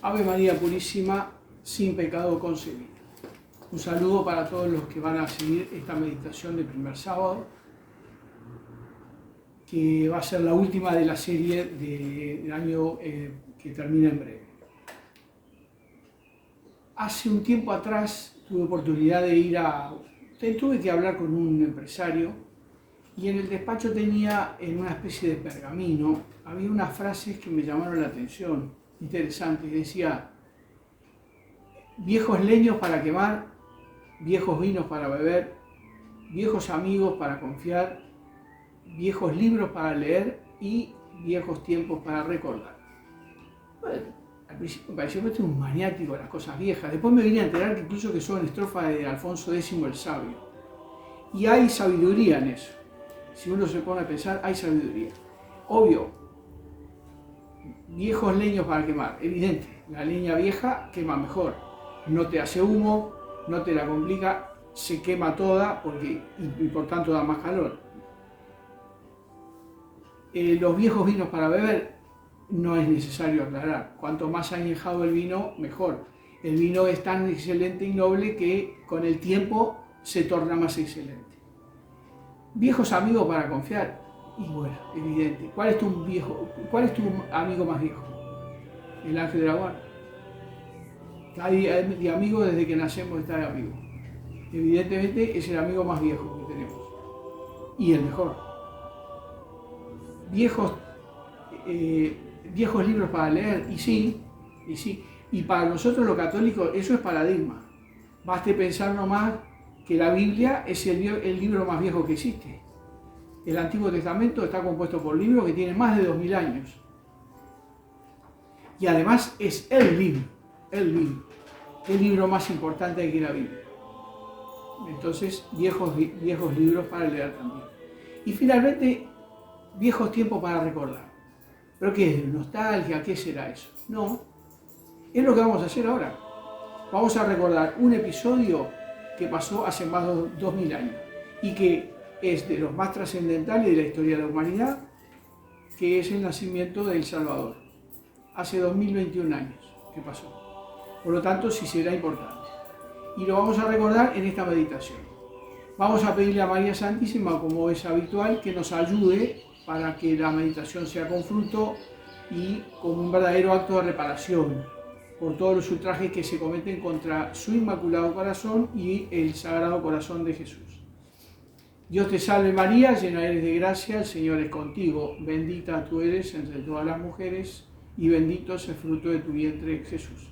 Ave María Purísima, sin pecado concebida. Un saludo para todos los que van a seguir esta meditación del primer sábado, que va a ser la última de la serie del año que termina en breve. Hace un tiempo atrás tuve oportunidad de tuve que hablar con un empresario y en el despacho tenía en una especie de pergamino, había unas frases que me llamaron la atención, interesantes. Decía: viejos leños para quemar, viejos vinos para beber, viejos amigos para confiar, viejos libros para leer y viejos tiempos para recordar. Bueno, al principio me pareció que este es un maniático de las cosas viejas. Después me vine a enterar que incluso que son estrofas de Alfonso X el Sabio. Y hay sabiduría en eso. Si uno se pone a pensar, hay sabiduría. Obvio, viejos leños para quemar, evidente. La leña vieja quema mejor. No te hace humo, no te la complica, se quema toda y por tanto da más calor. Los viejos vinos para beber, no es necesario aclarar. Cuanto más añejado el vino, mejor. El vino es tan excelente y noble que con el tiempo se torna más excelente. Viejos amigos para confiar, y bueno, evidente. ¿Cuál es tu amigo más viejo? El ángel de la guarda. Hay de amigo desde que nacemos, está de amigo. Evidentemente es el amigo más viejo que tenemos. Y el mejor. Viejos libros para leer, y sí. Y para nosotros los católicos eso es paradigma. Baste pensar nomás que la Biblia es el libro más viejo que existe. El Antiguo Testamento está compuesto por libros que tienen más de 2000 años. Y además es el libro más importante que la Biblia. Entonces, viejos libros para leer también. Y finalmente, viejos tiempos para recordar. ¿Pero qué es? ¿Nostalgia? ¿Qué será eso? No, es lo que vamos a hacer ahora. Vamos a recordar un episodio que pasó hace más de 2000 años y que es de los más trascendentales de la historia de la humanidad, que es el nacimiento del Salvador. Hace 2021 años que pasó. Por lo tanto, sí será importante. Y lo vamos a recordar en esta meditación. Vamos a pedirle a María Santísima, como es habitual, que nos ayude para que la meditación sea con fruto y como un verdadero acto de reparación por todos los ultrajes que se cometen contra su Inmaculado Corazón y el Sagrado Corazón de Jesús. Dios te salve María, llena eres de gracia, el Señor es contigo. Bendita tú eres entre todas las mujeres y bendito es el fruto de tu vientre, Jesús.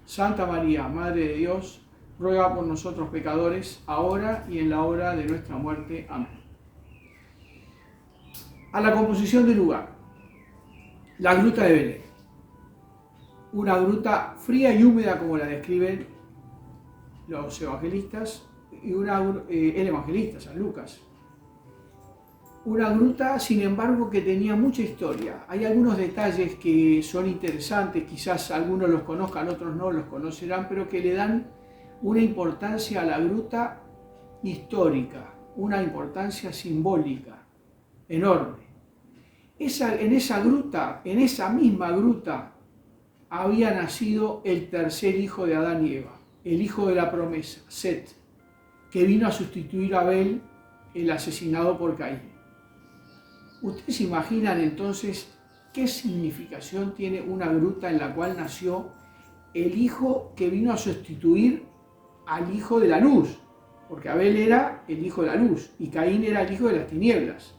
Santa María, Madre de Dios, ruega por nosotros pecadores, ahora y en la hora de nuestra muerte. Amén. A la composición del lugar. La gruta de Belén. Una gruta fría y húmeda como la describen los evangelistas, y el evangelista, San Lucas. Una gruta, sin embargo, que tenía mucha historia. Hay algunos detalles que son interesantes, quizás algunos los conozcan, otros no los conocerán, pero que le dan una importancia a la gruta histórica, una importancia simbólica enorme. En esa misma gruta, había nacido el tercer hijo de Adán y Eva, el hijo de la promesa, Set, que vino a sustituir a Abel, el asesinado por Caín. ¿Ustedes se imaginan entonces qué significación tiene una gruta en la cual nació el hijo que vino a sustituir al hijo de la luz? Porque Abel era el hijo de la luz y Caín era el hijo de las tinieblas.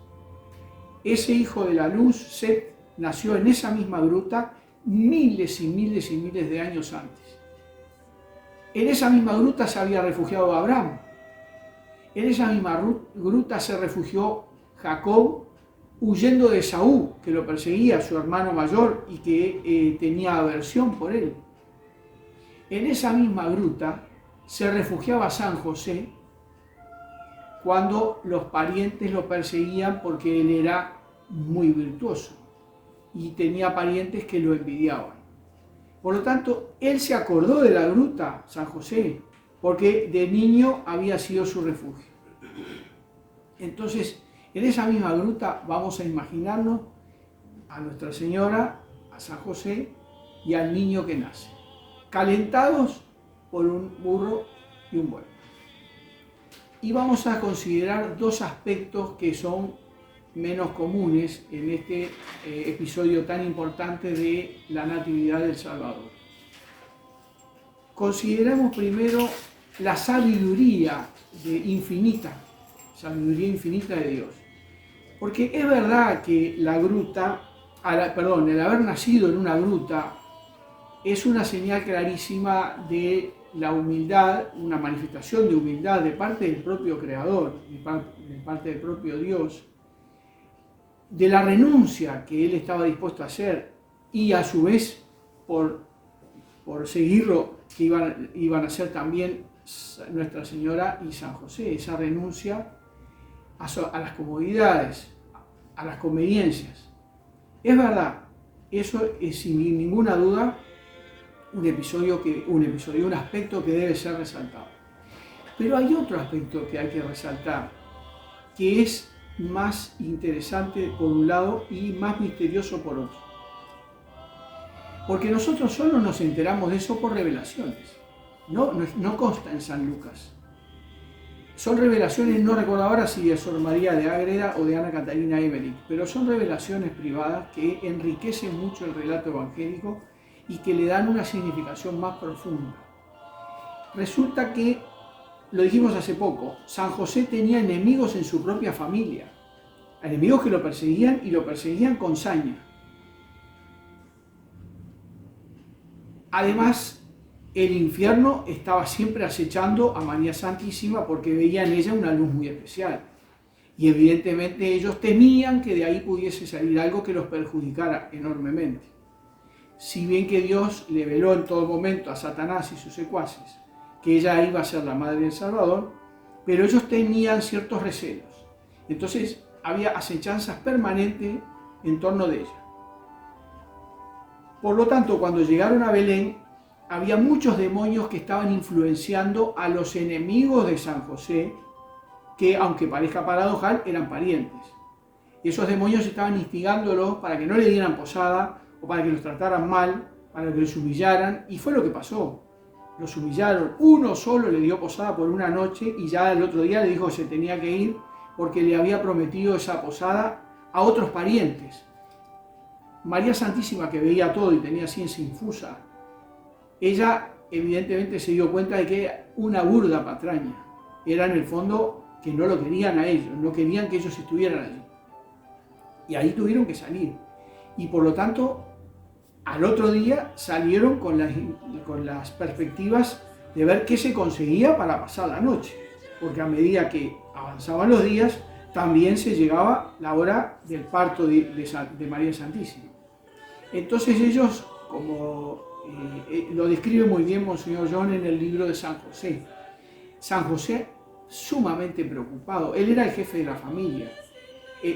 Ese hijo de la luz, Set, nació en esa misma gruta miles y miles y miles de años antes. En esa misma gruta se había refugiado Abraham. En esa misma gruta se refugió Jacob huyendo de Esaú, que lo perseguía, su hermano mayor, y que tenía aversión por él. En esa misma gruta se refugiaba San José cuando los parientes lo perseguían porque él era muy virtuoso y tenía parientes que lo envidiaban. Por lo tanto, él se acordó de la gruta, San José, porque de niño había sido su refugio. Entonces, en esa misma gruta vamos a imaginarnos a Nuestra Señora, a San José, y al niño que nace, calentados por un burro y un buey. Y vamos a considerar dos aspectos que son menos comunes en este episodio tan importante de la Natividad del Salvador. Consideramos primero la sabiduría infinita de Dios. Porque es verdad que la gruta, el haber nacido en una gruta, es una señal clarísima de la humildad, una manifestación de humildad de parte del propio Creador, de parte del propio Dios, de la renuncia que Él estaba dispuesto a hacer y a su vez por seguirlo que iban a hacer también Nuestra Señora y San José, esa renuncia a las comodidades, a las conveniencias. Es verdad, eso es sin ninguna duda un aspecto que debe ser resaltado. Pero hay otro aspecto que hay que resaltar, que es más interesante por un lado y más misterioso por otro. Porque nosotros solo nos enteramos de eso por revelaciones. No consta en San Lucas. Son revelaciones, no recuerdo ahora si de Sor María de Ágreda o de Ana Catalina Emmerich, pero son revelaciones privadas que enriquecen mucho el relato evangélico y que le dan una significación más profunda. Resulta que, lo dijimos hace poco, San José tenía enemigos en su propia familia, enemigos que lo perseguían y lo perseguían con saña. Además, el infierno estaba siempre acechando a María Santísima porque veía en ella una luz muy especial. Y evidentemente ellos temían que de ahí pudiese salir algo que los perjudicara enormemente. Si bien que Dios le veló en todo momento a Satanás y sus secuaces que ella iba a ser la madre del Salvador, pero ellos tenían ciertos recelos. Entonces había acechanzas permanentes en torno de ella. Por lo tanto, cuando llegaron a Belén, había muchos demonios que estaban influenciando a los enemigos de San José, que, aunque parezca paradojal, eran parientes. Esos demonios estaban instigándolos para que no le dieran posada o para que los trataran mal, para que los humillaran, y fue lo que pasó. Los humillaron. Uno solo le dio posada por una noche y ya el otro día le dijo que se tenía que ir porque le había prometido esa posada a otros parientes. María Santísima, que veía todo y tenía ciencia infusa, ella evidentemente se dio cuenta de que era una burda patraña. Era en el fondo que no lo querían a ellos, no querían que ellos estuvieran allí. Y ahí tuvieron que salir. Y por lo tanto, al otro día salieron con las perspectivas de ver qué se conseguía para pasar la noche. Porque a medida que avanzaban los días, también se llegaba la hora del parto de María Santísima. Entonces ellos, como lo describe muy bien Monseñor John en el libro de San José. San José sumamente preocupado, él era el jefe de la familia,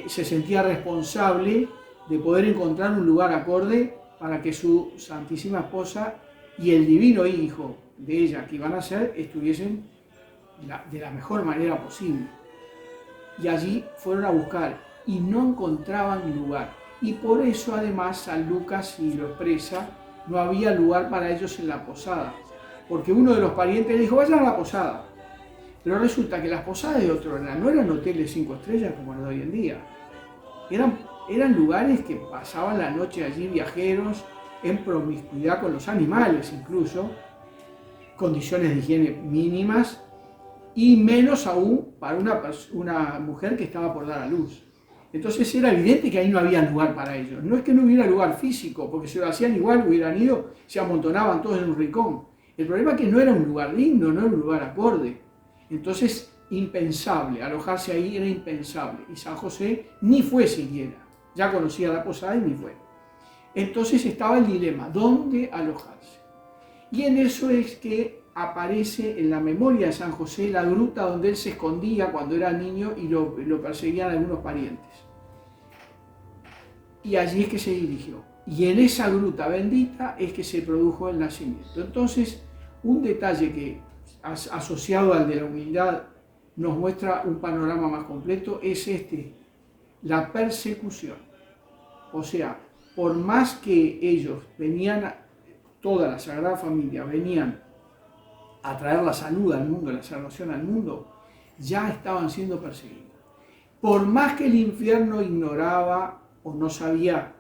se sentía responsable de poder encontrar un lugar acorde para que su Santísima Esposa y el divino hijo de ella que iban a ser estuviesen de la mejor manera posible. Y allí fueron a buscar y no encontraban lugar. Y por eso además San Lucas, y lo expresa, no había lugar para ellos en la posada, porque uno de los parientes le dijo, vayan a la posada. Pero resulta que las posadas de otrora no eran hoteles 5 estrellas como las de hoy en día. Eran lugares que pasaban la noche allí viajeros, en promiscuidad con los animales incluso, condiciones de higiene mínimas, y menos aún para una mujer que estaba por dar a luz. Entonces era evidente que ahí no había lugar para ellos. No es que no hubiera lugar físico, porque si lo hacían igual, hubieran ido, se amontonaban todos en un rincón. El problema es que no era un lugar digno, no era un lugar acorde. Entonces, impensable, alojarse ahí era impensable. Y San José ni fue siquiera. Ya conocía la posada y ni fue. Entonces estaba el dilema, ¿dónde alojarse? Y en eso es que aparece en la memoria de San José la gruta donde él se escondía cuando era niño y lo perseguían algunos parientes. Y allí es que se dirigió. Y en esa gruta bendita es que se produjo el nacimiento. Entonces, un detalle que, asociado al de la humildad, nos muestra un panorama más completo, es la persecución. O sea, por más que ellos venían toda la Sagrada Familia venían a traer la salud al mundo, la salvación al mundo, ya estaban siendo perseguidos. Por más que el infierno ignoraba o no sabía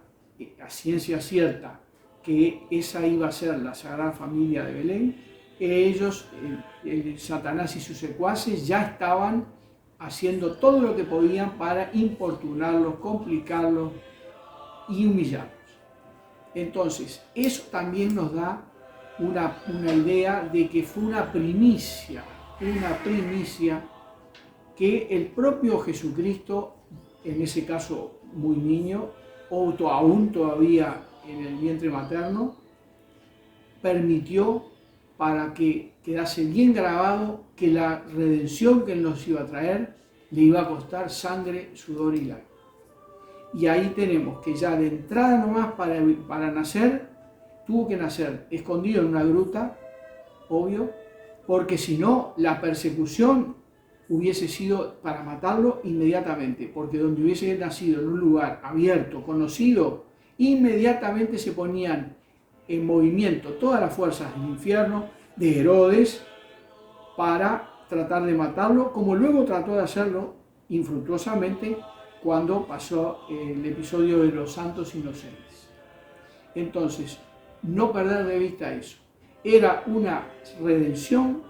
a ciencia cierta que esa iba a ser la Sagrada Familia de Belén, ellos, Satanás y sus secuaces, ya estaban haciendo todo lo que podían para importunarlos, complicarlos y humillarlos. Entonces, eso también nos da una idea de que fue una primicia que el propio Jesucristo, en ese caso muy niño, o aún todavía en el vientre materno, permitió para que quedase bien grabado que la redención que Él nos iba a traer le iba a costar sangre, sudor y lágrimas. Y ahí tenemos que ya de entrada nomás para nacer, tuvo que nacer escondido en una gruta, obvio, porque si no, la persecución hubiese sido para matarlo inmediatamente, porque donde hubiese nacido en un lugar abierto, conocido, inmediatamente se ponían en movimiento todas las fuerzas del infierno, de Herodes, para tratar de matarlo, como luego trató de hacerlo infructuosamente cuando pasó el episodio de los santos inocentes. Entonces, no perder de vista eso. Era una redención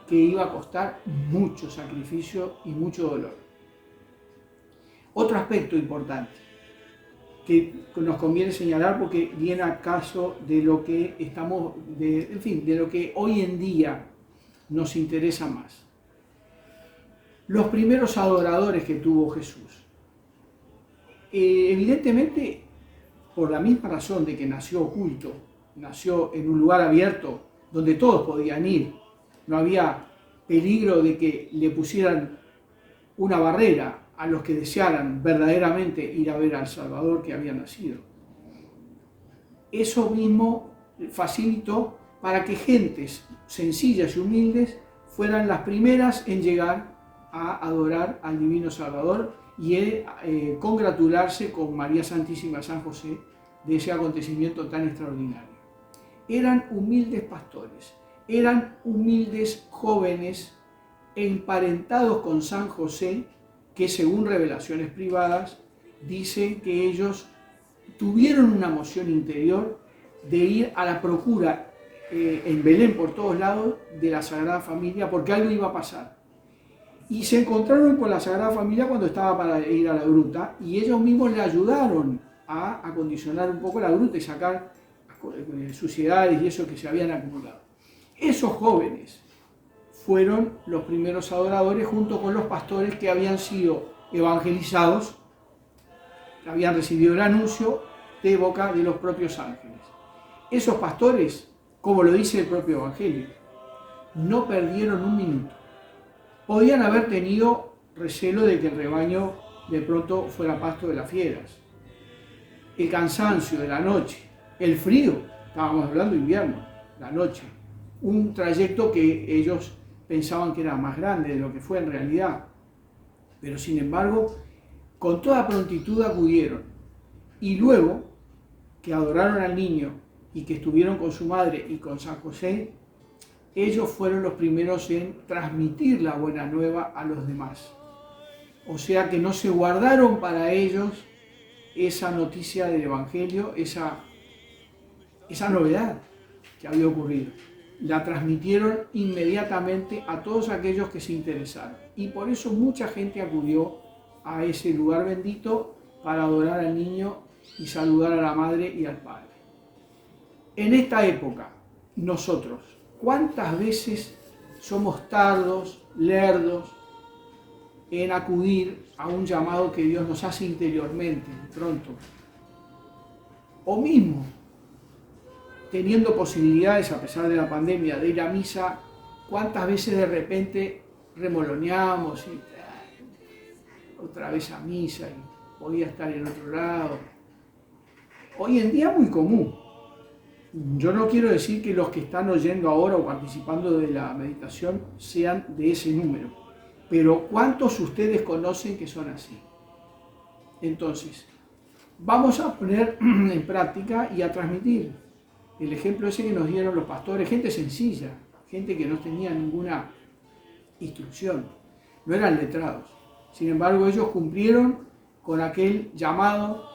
que iba a costar mucho sacrificio y mucho dolor. Otro aspecto importante que nos conviene señalar porque viene a caso de lo que de lo que hoy en día nos interesa más. Los primeros adoradores que tuvo Jesús. Evidentemente, por la misma razón de que nació oculto, nació en un lugar abierto donde todos podían ir, no había peligro de que le pusieran una barrera a los que desearan verdaderamente ir a ver al Salvador que había nacido. Eso mismo facilitó para que gentes sencillas y humildes fueran las primeras en llegar a adorar al Divino Salvador y congratularse con María Santísima San José de ese acontecimiento tan extraordinario. Eran humildes pastores, eran humildes jóvenes emparentados con San José, que según revelaciones privadas dicen que ellos tuvieron una emoción interior de ir a la procura en Belén por todos lados de la Sagrada Familia porque algo iba a pasar. Y se encontraron con la Sagrada Familia cuando estaba para ir a la gruta y ellos mismos le ayudaron a acondicionar un poco la gruta y sacar suciedades y eso que se habían acumulado. Esos jóvenes fueron los primeros adoradores junto con los pastores que habían sido evangelizados, que habían recibido el anuncio de boca de los propios ángeles. Esos pastores, como lo dice el propio Evangelio, no perdieron un minuto. Podían haber tenido recelo de que el rebaño de pronto fuera pasto de las fieras. El cansancio de la noche, el frío, estábamos hablando de invierno, la noche, un trayecto que ellos pensaban que era más grande de lo que fue en realidad, pero sin embargo, con toda prontitud acudieron. Y luego que adoraron al niño y que estuvieron con su madre y con San José, ellos fueron los primeros en transmitir la buena nueva a los demás. O sea que no se guardaron para ellos esa noticia del Evangelio, esa novedad que había ocurrido. La transmitieron inmediatamente a todos aquellos que se interesaron. Y por eso mucha gente acudió a ese lugar bendito para adorar al niño y saludar a la madre y al padre. En esta época, nosotros, ¿cuántas veces somos tardos, lerdos, en acudir a un llamado que Dios nos hace interiormente, pronto? O mismo, teniendo posibilidades, a pesar de la pandemia, de ir a misa, ¿cuántas veces de repente remoloneamos y otra vez a misa y podía estar en otro lado? Hoy en día es muy común. Yo no quiero decir que los que están oyendo ahora o participando de la meditación sean de ese número, pero ¿cuántos ustedes conocen que son así? Entonces, vamos a poner en práctica y a transmitir el ejemplo ese que nos dieron los pastores, gente sencilla, gente que no tenía ninguna instrucción, no eran letrados. Sin embargo, ellos cumplieron con aquel llamado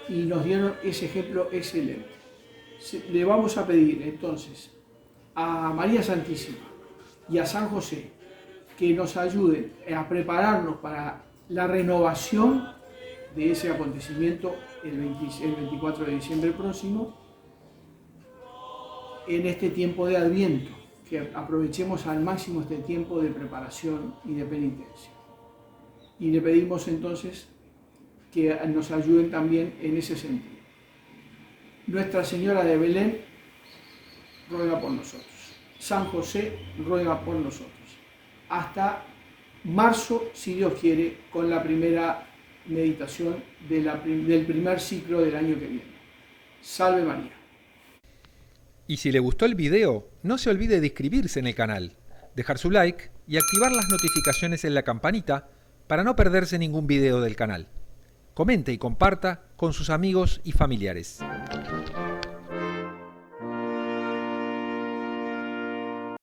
y nos dieron ese ejemplo excelente. Le vamos a pedir entonces a María Santísima y a San José que nos ayuden a prepararnos para la renovación de ese acontecimiento el 24 de diciembre próximo, en este tiempo de Adviento, que aprovechemos al máximo este tiempo de preparación y de penitencia. Y le pedimos entonces que nos ayuden también en ese sentido. Nuestra Señora de Belén ruega por nosotros. San José ruega por nosotros. Hasta marzo, si Dios quiere, con la primera meditación del primer ciclo del año que viene. Salve María. Y si le gustó el video, no se olvide de inscribirse en el canal, dejar su like y activar las notificaciones en la campanita para no perderse ningún video del canal. Comente y comparta con sus amigos y familiares.